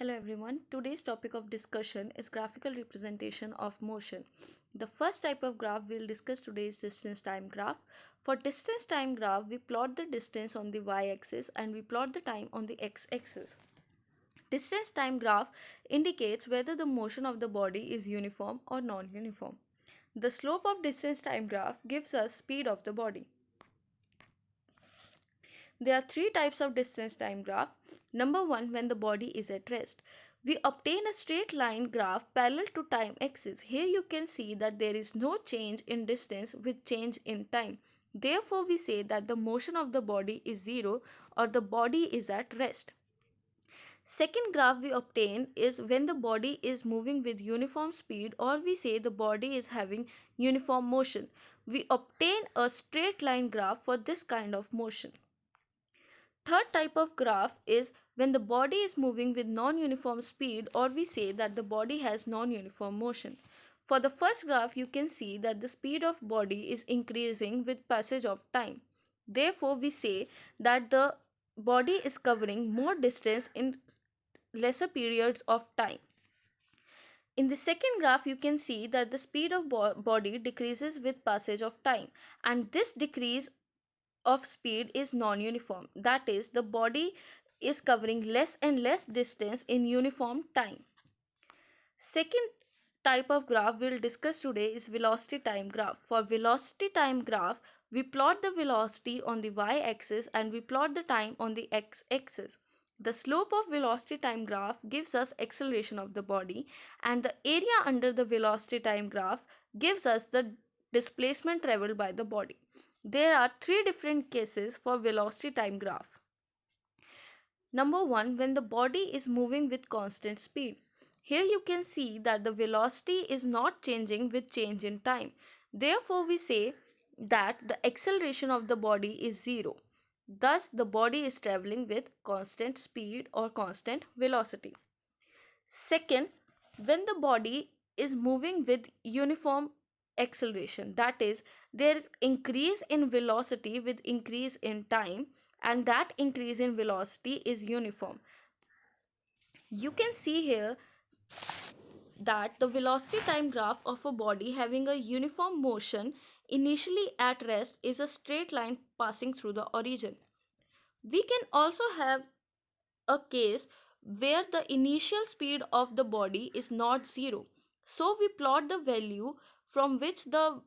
Hello everyone. Today's topic of discussion is graphical representation of motion. The first type of graph we'll discuss today is distance time graph. For distance time graph, we plot the distance on the y-axis and we plot the time on the x-axis. Distance time graph indicates whether the motion of the body is uniform or non-uniform. The slope of distance time graph gives us speed of the body. There are three types of distance time graph. Number one, when the body is at rest. We obtain a straight line graph parallel to time axis. Here you can see that there is no change in distance with change in time. Therefore, we say that the motion of the body is zero or the body is at rest. Second graph we obtain is when the body is moving with uniform speed, or we say the body is having uniform motion. We obtain a straight line graph for this kind of motion. Third type of graph is when the body is moving with non-uniform speed, or we say that the body has non-uniform motion. For the first graph, you can see that the speed of body is increasing with passage of time. Therefore, we say that the body is covering more distance in lesser periods of time. In the second graph, you can see that the speed of body decreases with passage of time, and this decrease of speed is non-uniform. That is, the body is covering less and less distance in uniform time. Second type of graph we'll discuss today is velocity time graph. For velocity time graph, we plot the velocity on the y-axis and we plot the time on the x-axis. The slope of velocity time graph gives us acceleration of the body, and the area under the velocity time graph gives us the displacement traveled by the body. There are three different cases for velocity time graph. Number one, when the body is moving with constant speed. Here you can see that the velocity is not changing with change in time. Therefore, we say that the acceleration of the body is zero. Thus, the body is traveling with constant speed or constant velocity. Second, when the body is moving with uniform acceleration, that is, there is increase in velocity with increase in time, and that increase in velocity is uniform. You can see here that the velocity time graph of a body having a uniform motion initially at rest is a straight line passing through the origin. We can also have a case where the initial speed of the body is not zero. So we plot the value from which the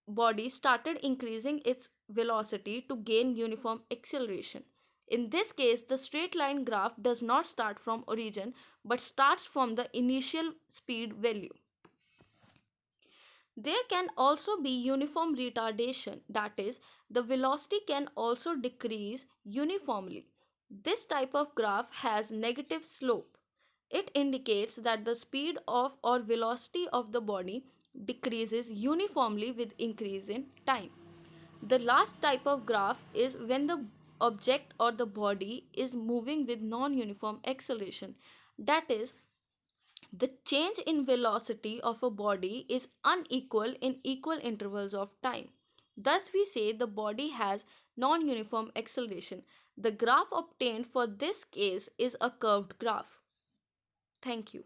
body started increasing its velocity to gain uniform acceleration. In this case, the straight line graph does not start from origin but starts from the initial speed value. There can also be uniform retardation, that is, the velocity can also decrease uniformly. This type of graph has negative slope. It indicates that the speed of or velocity of the body decreases uniformly with increase in time. The last type of graph is when the object or the body is moving with non-uniform acceleration. That is, the change in velocity of a body is unequal in equal intervals of time. Thus, we say the body has non-uniform acceleration. The graph obtained for this case is a curved graph. Thank you.